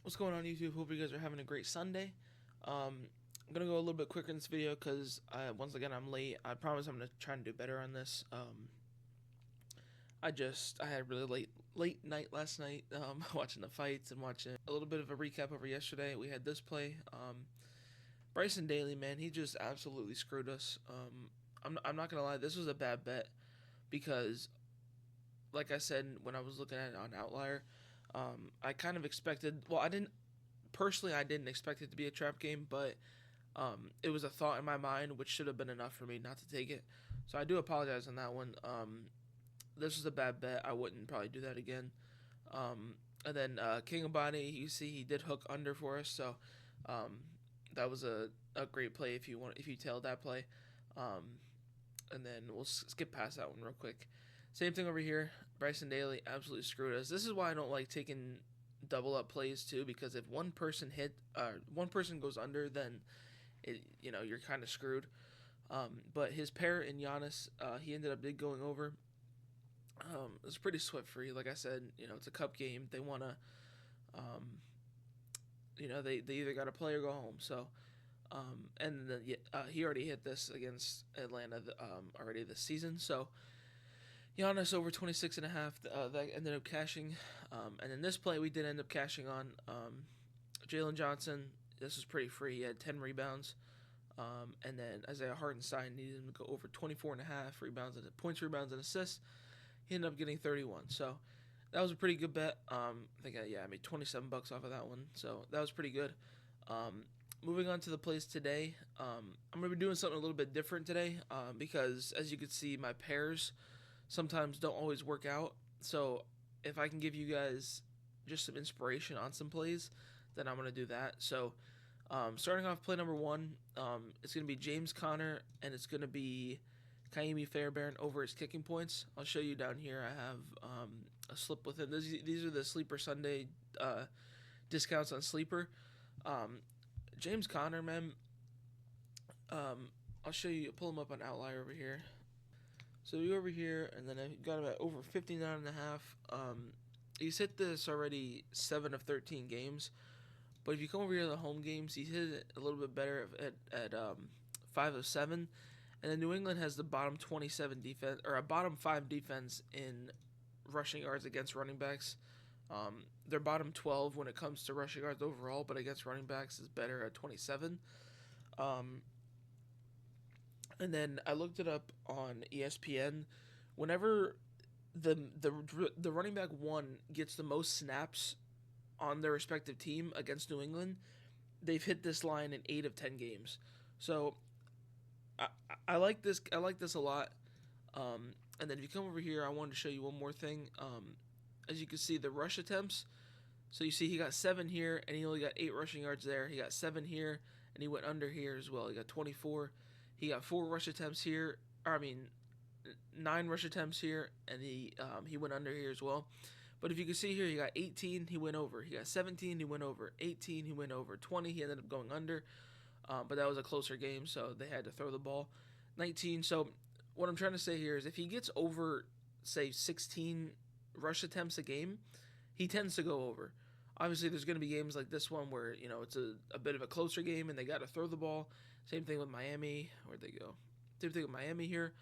What's going on, YouTube? Hope you guys are having a great Sunday. I'm gonna go a little bit quicker in this video because once again I'm late. I promise I'm gonna try and do better on this. I had a really late night last night, watching the fights and watching a little bit of a recap over yesterday. We had this play. Bryson Daly, man, he just absolutely screwed us. I'm not gonna lie, this was a bad bet because, like I said when I was looking at it on Outlier, I kind of expected. Well, I didn't expect it to be a trap game, but it was a thought in my mind, which should have been enough for me not to take it. So I do apologize on that one. This was a bad bet. I wouldn't probably do that again. And then King of Body, you see he did hook under for us, so um, that was a great play if you tailed that play. Um, and then we'll skip past that one real quick. Same thing over here. Bryson Daly absolutely screwed us. This is why I don't like taking double up plays too, because if one person goes under, then you're kind of screwed. But his pair in Giannis, he ended up going over. It was pretty sweat free. Like I said, it's a cup game. They want to, um, they either got to play or go home. So, and then he already hit this against Atlanta already this season. So Giannis over 26 and a half. That ended up cashing. And in this play, we did end up cashing on Jalen Johnson. This was pretty free. He had 10 rebounds. And then Isaiah Hartenstein needed him to go over 24 and a half points, rebounds, and assists. He ended up getting 31. So that was a pretty good bet. I think I made $27 off of that one. So that was pretty good. Moving on to the plays today. I'm gonna be doing something a little bit different today because, as you can see, my pairs sometimes don't always work out. So if I can give you guys just some inspiration on some plays, then I'm gonna do that. So starting off play number one, it's going to be James Conner, and it's going to be Kaimi Fairbairn over his kicking points. I'll show you down here. I have a slip with him. These are the Sleeper Sunday discounts on Sleeper. James Conner, man, I'll show you. Pull him up on Outlier over here. So you over here, and then I got him at over 59.5. He's hit this already 7 of 13 games. But if you come over here to the home games, he's hit it a little bit better at 5 of 7. And then New England has the bottom 27 defense, or a bottom 5 defense in rushing yards against running backs. They're bottom 12 when it comes to rushing yards overall, but against running backs is better at 27. And then I looked it up on ESPN. Whenever the running back one gets the most snaps on their respective team against New England, they've hit this line in 8 of 10 games. So I like this. I like this a lot. And then if you come over here, I wanted to show you one more thing. As you can see, the rush attempts. So you see he got 7 here, and he only got 8 rushing yards there. He got 7 here, and he went under here as well. He got 24. He got 4 rush attempts here. 9 rush attempts here, and he went under here as well. But if you can see here, he got 18, he went over. He got 17, he went over. 18, he went over. 20, he ended up going under. But that was a closer game, so they had to throw the ball. 19, so what I'm trying to say here is if he gets over, say, 16 rush attempts a game, he tends to go over. Obviously, there's going to be games like this one where, it's a bit of a closer game and they got to throw the ball. Same thing with Miami. Where'd they go? Same thing with Miami here.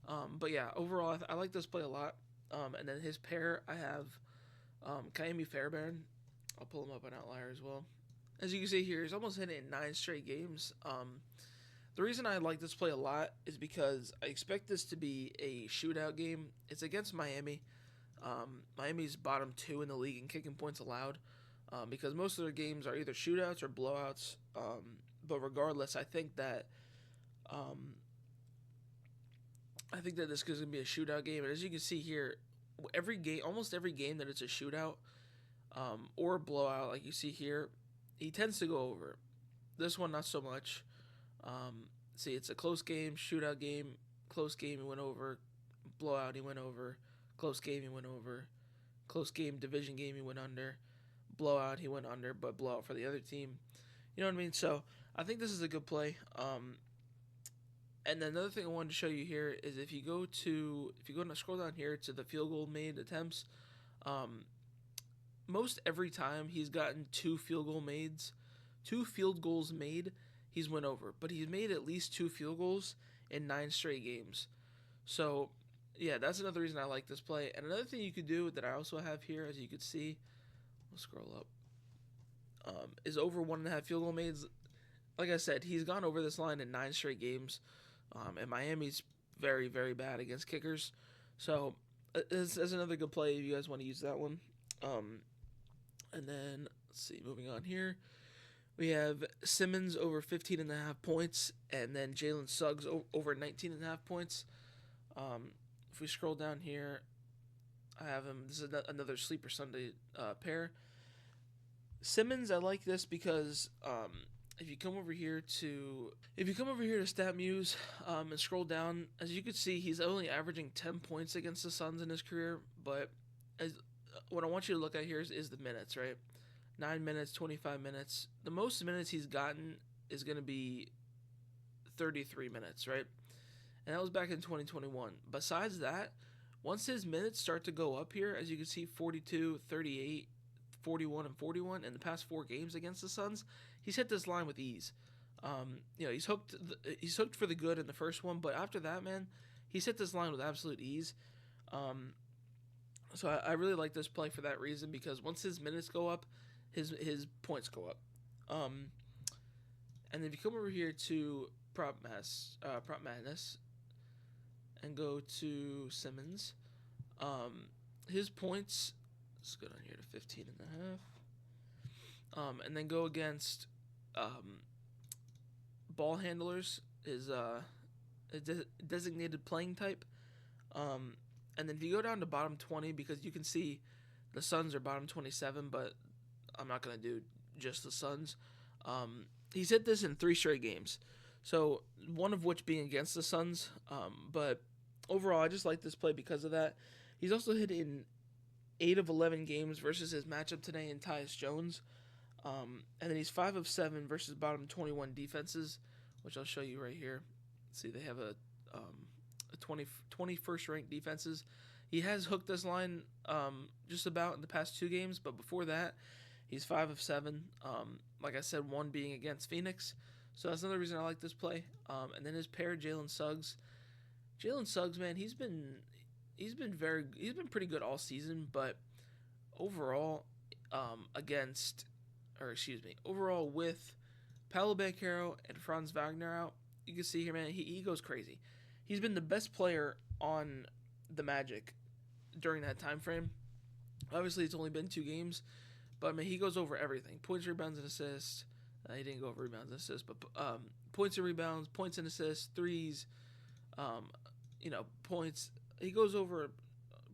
But yeah, overall, I like this play a lot. And then his pair, I have Kaimi Fairbairn. I'll pull him up on Outlier as well. As you can see here, he's almost hit it in 9 straight games. The reason I like this play a lot is because I expect this to be a shootout game. It's against Miami. Miami's bottom 2 in the league in kicking points allowed, because most of their games are either shootouts or blowouts. But regardless, I think that this is going to be a shootout game. And as you can see here, almost every game that it's a shootout or a blowout, like you see here, he tends to go over. This one, not so much. See, it's a close game, shootout game, close game, he went over, blowout, he went over, close game, he went over, close game, division game, he went under, blowout, he went under, but blowout for the other team. You know what I mean? So I think this is a good play. And then another thing I wanted to show you here is if you go and scroll down here to the field goal made attempts, most every time he's gotten two field goals made, he's went over. But he's made at least 2 field goals in 9 straight games. So yeah, that's another reason I like this play. And another thing you could do that I also have here, as you could see, we'll scroll up, is over 1.5 field goal made. Like I said, he's gone over this line in 9 straight games, and Miami's very, very bad against kickers. So that's another good play if you guys want to use that one. And then, let's see, moving on here. We have Simmons over 15.5 points, and then Jalen Suggs over 19.5 points. If we scroll down here, I have him. This is another Sleeper Sunday pair. Simmons, I like this because if you come over here to StatMuse and scroll down, as you can see, he's only averaging 10 points against the Suns in his career. But what I want you to look at here is the minutes, right? 9 minutes, 25 minutes. The most minutes he's gotten is going to be 33 minutes, right? And that was back in 2021. Besides that, once his minutes start to go up here, as you can see, 42, 38, 41, and 41 in the past 4 games against the Suns, he's hit this line with ease. He's hooked for the good in the first one, but after that, man, he's hit this line with absolute ease. So I really like this play for that reason, because once his minutes go up, his points go up. And if you come over here to Prop Madness and go to Simmons, his points, let's go down here to 15.5. And then go against ball handlers, is designated playing type. And then if you go down to bottom 20, because you can see the Suns are bottom 27, but I'm not going to do just the Suns. He's hit this in 3 straight games. So one of which being against the Suns. But overall, I just like this play because of that. He's also hit in 8 of 11 games versus his matchup today in Tyus Jones. And then he's 5 of 7 versus bottom 21 defenses, which I'll show you right here. See, they have a 21st ranked defenses. He has hooked this line just about in the past 2 games, but before that, he's 5 of 7. Like I said, 1 being against Phoenix. So that's another reason I like this play. And then his pair, Jalen Suggs. Jalen Suggs, man, he's been pretty good all season, but overall, overall with Paolo Banchero and Franz Wagner out, you can see here, man, he goes crazy. He's been the best player on the Magic during that time frame. Obviously, it's only been 2 games, but I mean, he goes over everything: points, rebounds, and assists. He didn't go over rebounds and assists, but points and rebounds, points and assists, threes, points. He goes over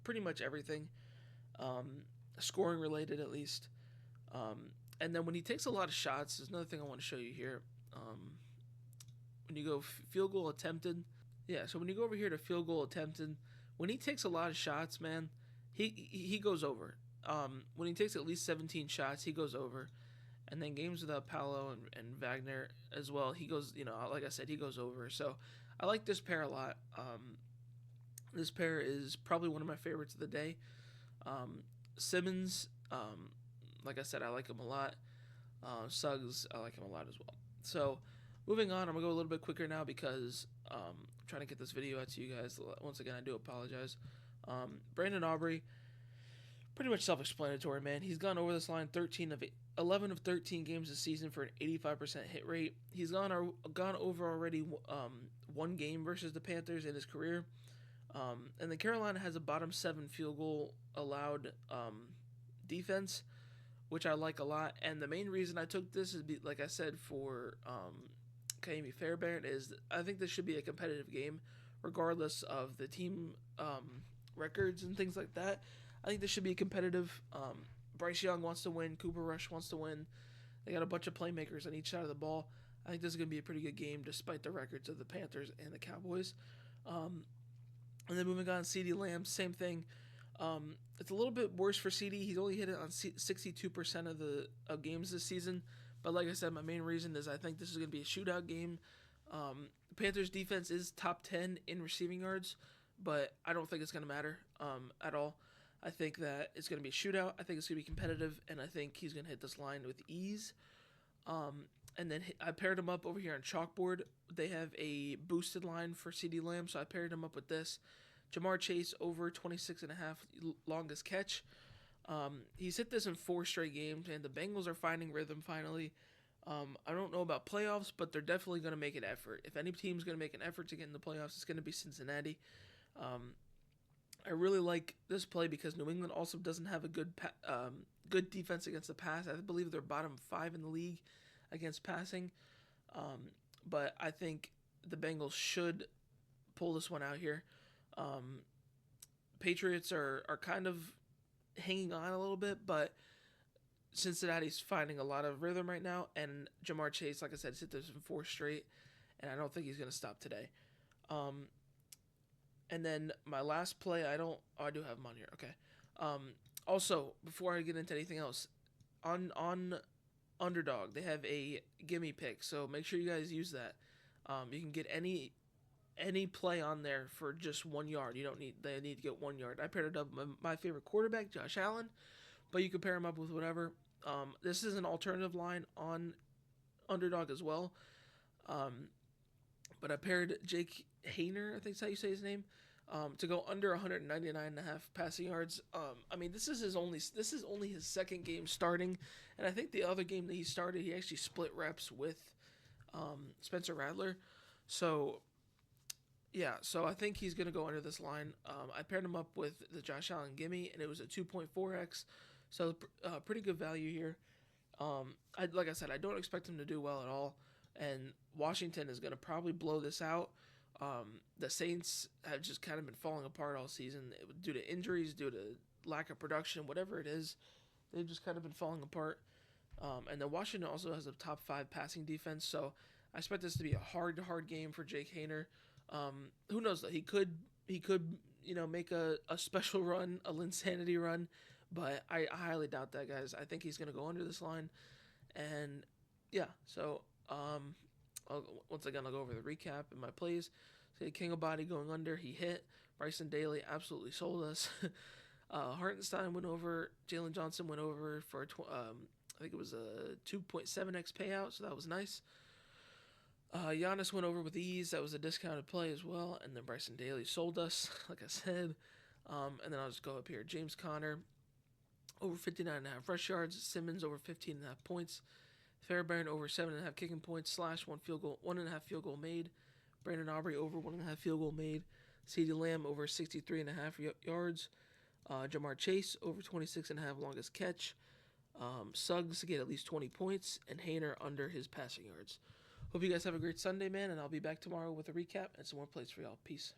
pretty much everything, scoring related at least. And then when he takes a lot of shots, there's another thing I want to show you here. When you go field goal attempted, so when you go over here to field goal attempted, when he takes a lot of shots, man, he goes over. When he takes at least 17 shots, he goes over. And then games without Paolo and Wagner as well, he goes, like I said, he goes over. So I like this pair a lot. This pair is probably one of my favorites of the day. Simmons, like I said, I like him a lot. Suggs, I like him a lot as well. So moving on, I'm going to go a little bit quicker now because I'm trying to get this video out to you guys. Once again, I do apologize. Brandon Aubrey, pretty much self-explanatory, man. He's gone over this line 11 of 13 games this season for an 85% hit rate. He's gone over already 1 game versus the Panthers in his career. And the Carolina has a bottom 7 field goal allowed defense, which I like a lot. And the main reason I took this is, like I said, for Ka'imi Fairbairn, is I think this should be a competitive game, regardless of the team records and things like that. I think this should be competitive. Bryce Young wants to win. Cooper Rush wants to win. They got a bunch of playmakers on each side of the ball. I think this is going to be a pretty good game, despite the records of the Panthers and the Cowboys. And then moving on, CeeDee Lamb, same thing. It's a little bit worse for CeeDee. He's only hit it on 62% of games this season. But like I said, my main reason is I think this is going to be a shootout game. Panthers defense is top 10 in receiving yards, but I don't think it's going to matter at all. I think that it's going to be a shootout. I think it's going to be competitive, and I think he's going to hit this line with ease. And then I paired him up over here on Chalkboard. They have a boosted line for CeeDee Lamb, so I paired him up with this. Ja'Marr Chase over 26.5 longest catch. He's hit this in 4 straight games, and the Bengals are finding rhythm finally. I don't know about playoffs, but they're definitely going to make an effort. If any team's going to make an effort to get in the playoffs, it's going to be Cincinnati. I really like this play because New England also doesn't have a good defense against the pass. I believe they're bottom 5 in the league against passing. But I think the Bengals should pull this one out here. Patriots are kind of hanging on a little bit, but Cincinnati's finding a lot of rhythm right now, and Ja'Marr Chase, like I said, hit this in 4 straight, and I don't think he's going to stop today. And then my last play, I do have him on here. Okay. Also, before I get into anything else, on Underdog, they have a gimme pick, so make sure you guys use that. You can get any play on there for just 1 yard. They need to get 1 yard. I paired it up with my favorite quarterback, Josh Allen, but you can pair him up with whatever. This is an alternative line on Underdog as well. But I paired Jake Haener, I think that's how you say his name, to go under 199.5 passing yards. I mean, this is only his second game starting, and I think the other game that he started, he actually split reps with Spencer Rattler. So, yeah, so I think he's going to go under this line. I paired him up with the Josh Allen gimme, and it was a 2.4x, so pretty good value here. Like I said, I don't expect him to do well at all, and Washington is going to probably blow this out. The Saints have just kind of been falling apart all season due to injuries, due to lack of production, whatever it is. They've just kind of been falling apart. And then Washington also has a top 5 passing defense, so I expect this to be a hard game for Jake Haener. Who knows? He could make a special run, a Linsanity run, but I highly doubt that, guys. I think he's going to go under this line. And, yeah, so once again, I'll go over the recap and my plays. So King of Body going under, he hit. Bryson Daly absolutely sold us. Hartenstein went over. Jalen Johnson went over for, I think it was a 2.7x payout, so that was nice. Giannis went over with ease. That was a discounted play as well. And then Bryson Daly sold us, like I said. And then I'll just go up here. James Conner, over 59.5 rush yards. Simmons, over 15.5 points. Fairbairn, over 7.5 kicking points / 1.5 field goal made. Brandon Aubrey, over 1.5 field goal made. CeeDee Lamb, over 63.5 yards. Ja'Marr Chase, over 26.5 longest catch. Suggs to get at least 20 points. And Haener under his passing yards. Hope you guys have a great Sunday, man, and I'll be back tomorrow with a recap and some more plays for y'all. Peace.